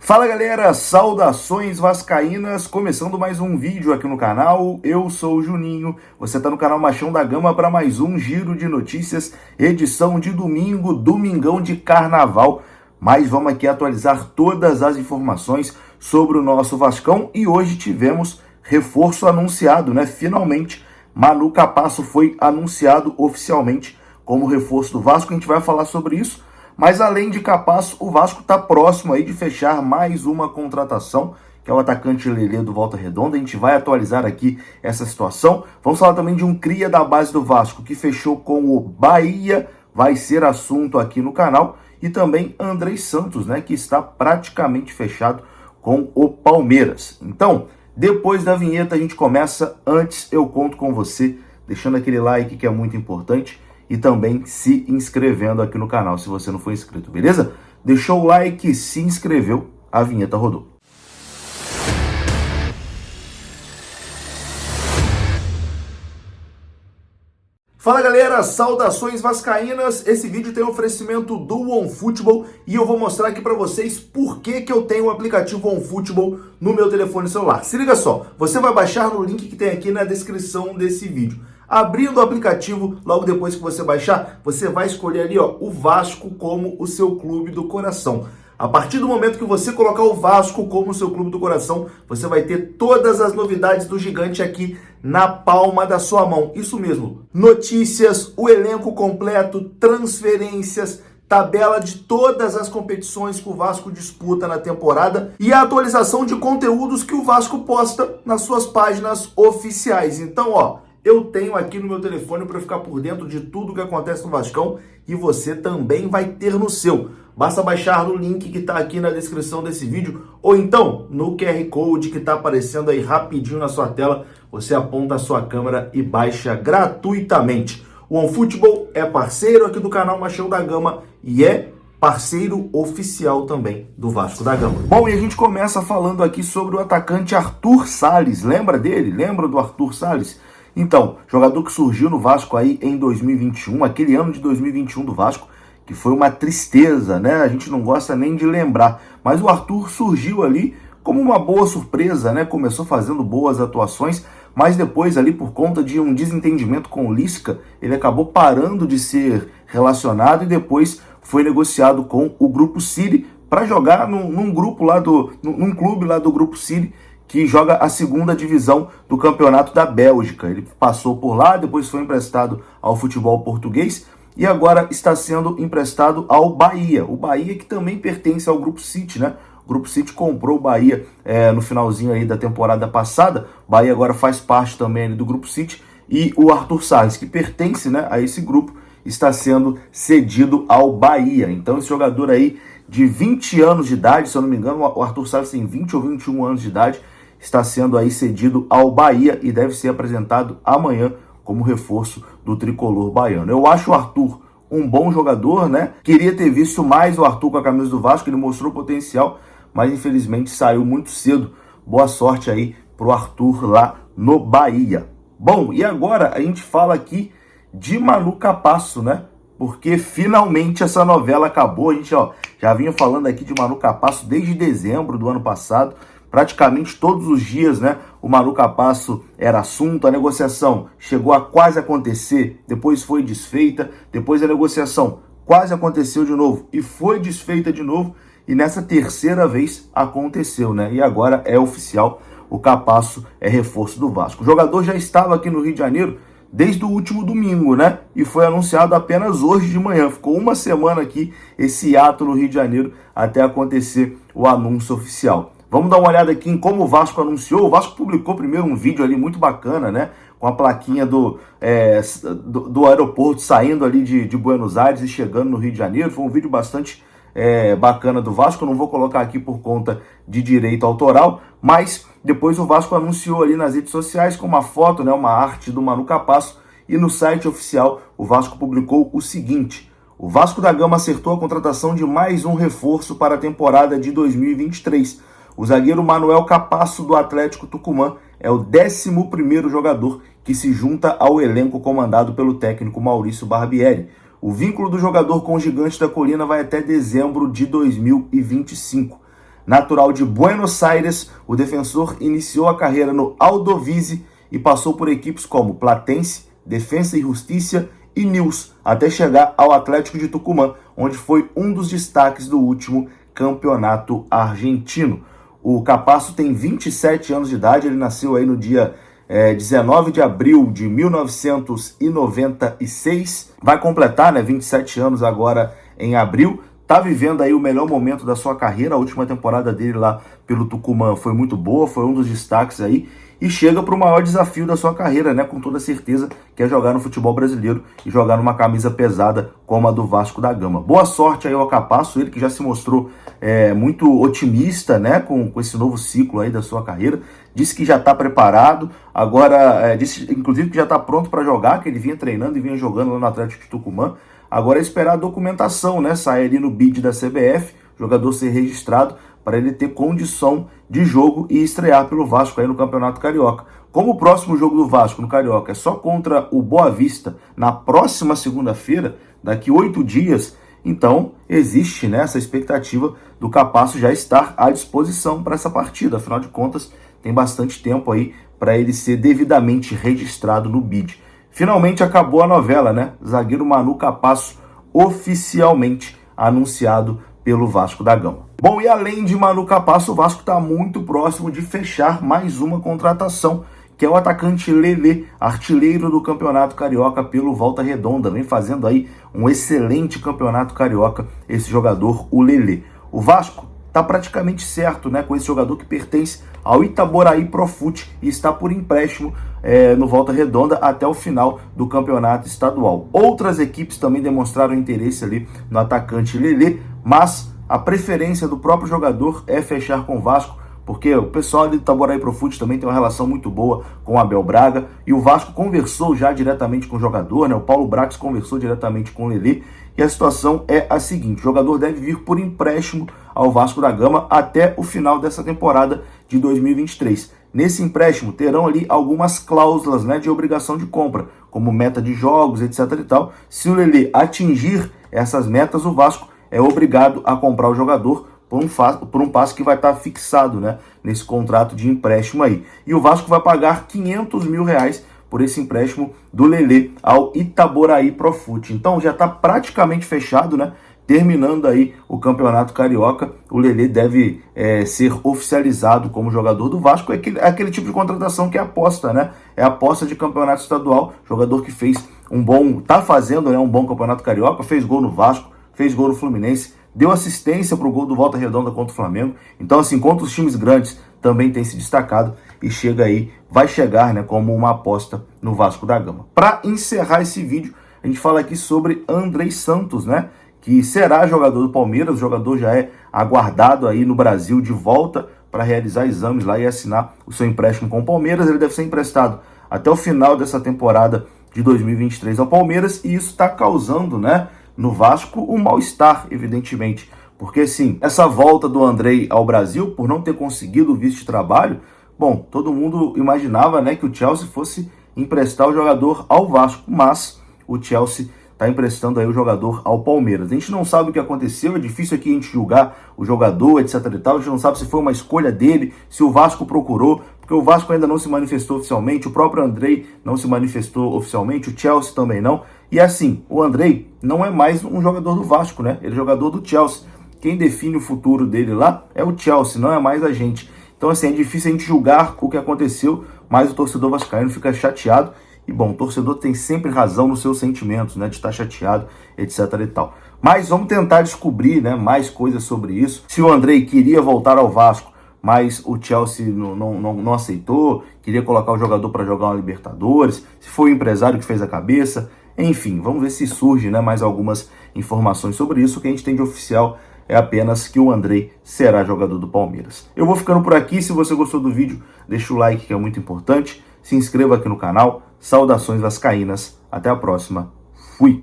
Fala galera, saudações vascaínas, começando mais um vídeo aqui no canal. Eu sou o Juninho, você está no canal Machão da Gama para mais um giro de notícias, edição de domingo, domingão de carnaval. Mas vamos aqui atualizar todas as informações sobre o nosso Vascão e hoje tivemos reforço anunciado, né? Finalmente, Manu Capasso foi anunciado oficialmente como reforço do Vasco, a gente vai falar sobre isso. Mas além de Capasso, o Vasco está próximo aí de fechar mais uma contratação, que é o atacante Lelê do Volta Redonda. A gente vai atualizar aqui essa situação. Vamos falar também de um cria da base do Vasco, que fechou com o Bahia, vai ser assunto aqui no canal. E também Andrei Santos, né, que está praticamente fechado com o Palmeiras. Então, depois da vinheta a gente começa. Antes eu conto com você, deixando aquele like que é muito importante. E também se inscrevendo aqui no canal, se você não for inscrito, beleza? Deixou o like, se inscreveu, a vinheta rodou. Fala galera, saudações vascaínas. Esse vídeo tem um oferecimento do OneFootball e eu vou mostrar aqui pra vocês por que eu tenho o aplicativo OneFootball no meu telefone celular. Se liga só, você vai baixar no link que tem aqui na descrição desse vídeo. Abrindo o aplicativo, logo depois que você baixar, você vai escolher ali, ó, o Vasco como o seu clube do coração. A partir do momento que você colocar o Vasco como o seu clube do coração, você vai ter todas as novidades do gigante aqui na palma da sua mão. Isso mesmo, notícias, o elenco completo, transferências, tabela de todas as competições que o Vasco disputa na temporada e a atualização de conteúdos que o Vasco posta nas suas páginas oficiais. Então, ó, eu tenho aqui no meu telefone para ficar por dentro de tudo que acontece no Vascão e você também vai ter no seu. Basta baixar no link que está aqui na descrição desse vídeo ou então no QR Code que está aparecendo aí rapidinho na sua tela. Você aponta a sua câmera e baixa gratuitamente. O OneFootball é parceiro aqui do canal Machão da Gama e é parceiro oficial também do Vasco da Gama. Bom, e a gente começa falando aqui sobre o atacante Arthur Salles. Lembra dele? Lembra do Arthur Salles? Então, jogador que surgiu no Vasco aí em 2021, aquele ano de 2021 do Vasco, que foi uma tristeza, né? A gente não gosta nem de lembrar. Mas o Arthur surgiu ali como uma boa surpresa, né? Começou fazendo boas atuações, mas depois ali por conta de um desentendimento com o Lisca, ele acabou parando de ser relacionado e depois foi negociado com o Grupo City para jogar num clube lá do Grupo City, que joga a segunda divisão do campeonato da Bélgica. Ele passou por lá, depois foi emprestado ao futebol português e agora está sendo emprestado ao Bahia. O Bahia que também pertence ao Grupo City, né? O Grupo City comprou o Bahia no finalzinho aí da temporada passada. O Bahia agora faz parte também ali do Grupo City e o Arthur Salles, que pertence, né, a esse grupo, está sendo cedido ao Bahia. Então esse jogador aí de 20 anos de idade, se eu não me engano, o Arthur Salles tem 20 ou 21 anos de idade, está sendo aí cedido ao Bahia e deve ser apresentado amanhã como reforço do tricolor baiano. Eu acho o Arthur um bom jogador, né? Queria ter visto mais o Arthur com a camisa do Vasco, ele mostrou potencial, mas infelizmente saiu muito cedo. Boa sorte aí pro Arthur lá no Bahia. Bom, e agora a gente fala aqui de Manu Capasso, né? Porque finalmente essa novela acabou. A gente, ó, já vinha falando aqui de Manu Capasso desde dezembro do ano passado. Praticamente todos os dias, né, o Manu Capasso era assunto, a negociação chegou a quase acontecer, depois foi desfeita, depois a negociação quase aconteceu de novo e foi desfeita de novo, e nessa terceira vez aconteceu, né, e agora é oficial, o Capasso é reforço do Vasco. O jogador já estava aqui no Rio de Janeiro desde o último domingo, né, e foi anunciado apenas hoje de manhã, ficou uma semana aqui esse ato no Rio de Janeiro até acontecer o anúncio oficial. Vamos dar uma olhada aqui em como o Vasco anunciou. O Vasco publicou primeiro um vídeo ali muito bacana, né? Com a plaquinha do aeroporto saindo ali de Buenos Aires e chegando no Rio de Janeiro. Foi um vídeo bastante bacana do Vasco. Eu não vou colocar aqui por conta de direito autoral, mas depois o Vasco anunciou ali nas redes sociais com uma foto, né? Uma arte do Manu Capasso. E no site oficial o Vasco publicou o seguinte: o Vasco da Gama acertou a contratação de mais um reforço para a temporada de 2023. O zagueiro Manuel Capasso do Atlético Tucumã é o 11º jogador que se junta ao elenco comandado pelo técnico Maurício Barbieri. O vínculo do jogador com o Gigante da Colina vai até dezembro de 2025. Natural de Buenos Aires, o defensor iniciou a carreira no Aldovise e passou por equipes como Platense, Defensa e Justiça e Nils, até chegar ao Atlético de Tucumã, onde foi um dos destaques do último campeonato argentino. O Capasso tem 27 anos de idade, ele nasceu aí no dia 19 de abril de 1996, vai completar 27 anos agora em abril. Tá vivendo aí o melhor momento da sua carreira. A última temporada dele lá pelo Tucumã foi muito boa, foi um dos destaques aí. E chega para o maior desafio da sua carreira, com toda certeza, que é jogar no futebol brasileiro e jogar numa camisa pesada como a do Vasco da Gama. Boa sorte aí ao Capasso, ele que já se mostrou muito otimista, com esse novo ciclo aí da sua carreira. Disse que já está preparado, agora disse inclusive que já está pronto para jogar, que ele vinha treinando e vinha jogando lá no Atlético de Tucumã. Agora é esperar a documentação, sair ali no BID da CBF, o jogador ser registrado para ele ter condição de jogo e estrear pelo Vasco aí no Campeonato Carioca. Como o próximo jogo do Vasco no Carioca é só contra o Boa Vista na próxima segunda-feira, daqui 8 dias, então existe essa expectativa do Capasso já estar à disposição para essa partida. Afinal de contas, tem bastante tempo aí para ele ser devidamente registrado no BID. Finalmente acabou a novela, Zagueiro Manu Capasso oficialmente anunciado pelo Vasco da Gama. Bom, e além de Manu Capasso, o Vasco está muito próximo de fechar mais uma contratação, que é o atacante Lelê, artilheiro do Campeonato Carioca pelo Volta Redonda. Vem fazendo aí um excelente Campeonato Carioca esse jogador, o Lelê. O Vasco está praticamente certo com esse jogador que pertence ao Itaboraí Profute e está por empréstimo no Volta Redonda até o final do campeonato estadual. Outras equipes também demonstraram interesse ali no atacante Lelê, mas a preferência do próprio jogador é fechar com o Vasco, porque o pessoal ali do Itaboraí Profute também tem uma relação muito boa com o Abel Braga, e o Vasco conversou já diretamente com o jogador, o Paulo Brax conversou diretamente com o Lelê, e a situação é a seguinte: o jogador deve vir por empréstimo ao Vasco da Gama até o final dessa temporada de 2023. Nesse empréstimo terão ali algumas cláusulas de obrigação de compra, como meta de jogos, etc. e tal. Se o Lelê atingir essas metas, o Vasco é obrigado a comprar o jogador por um passe que vai estar fixado nesse contrato de empréstimo aí. E o Vasco vai pagar R$500 mil por esse empréstimo do Lelê ao Itaboraí Profute. Então já está praticamente fechado, terminando aí o Campeonato Carioca, o Lelê deve ser oficializado como jogador do Vasco. É aquele tipo de contratação que é aposta, É aposta de campeonato estadual, jogador que tá fazendo um bom Campeonato Carioca, fez gol no Vasco, fez gol no Fluminense, deu assistência para o gol do Volta Redonda contra o Flamengo. Então, assim, contra os times grandes também tem se destacado e vai chegar como uma aposta no Vasco da Gama. Para encerrar esse vídeo, a gente fala aqui sobre Andrei Santos, que será jogador do Palmeiras. O jogador já é aguardado aí no Brasil de volta para realizar exames lá e assinar o seu empréstimo com o Palmeiras. Ele deve ser emprestado até o final dessa temporada de 2023 ao Palmeiras, e isso está causando, no Vasco um mal-estar, evidentemente, porque sim, essa volta do Andrei ao Brasil, por não ter conseguido o visto de trabalho, bom, todo mundo imaginava que o Chelsea fosse emprestar o jogador ao Vasco, mas o Chelsea está emprestando aí o jogador ao Palmeiras. A gente não sabe o que aconteceu, é difícil aqui a gente julgar o jogador, etc e tal, a gente não sabe se foi uma escolha dele, se o Vasco procurou, porque o Vasco ainda não se manifestou oficialmente, o próprio Andrei não se manifestou oficialmente, o Chelsea também não. E assim, o Andrei não é mais um jogador do Vasco, Ele é jogador do Chelsea. Quem define o futuro dele lá é o Chelsea, não é mais a gente. Então, assim, é difícil a gente julgar o que aconteceu, mas o torcedor vascaíno fica chateado. E, bom, o torcedor tem sempre razão nos seus sentimentos, de estar chateado, etc e tal. Mas vamos tentar descobrir, mais coisas sobre isso. Se o Andrei queria voltar ao Vasco, mas o Chelsea não aceitou, queria colocar o jogador para jogar uma Libertadores, se foi o empresário que fez a cabeça. Enfim, vamos ver se surge mais algumas informações sobre isso. O que a gente tem de oficial é apenas que o Andrei será jogador do Palmeiras. Eu vou ficando por aqui. Se você gostou do vídeo, deixa o like, que é muito importante. Se inscreva aqui no canal. Saudações vascaínas. Até a próxima. Fui!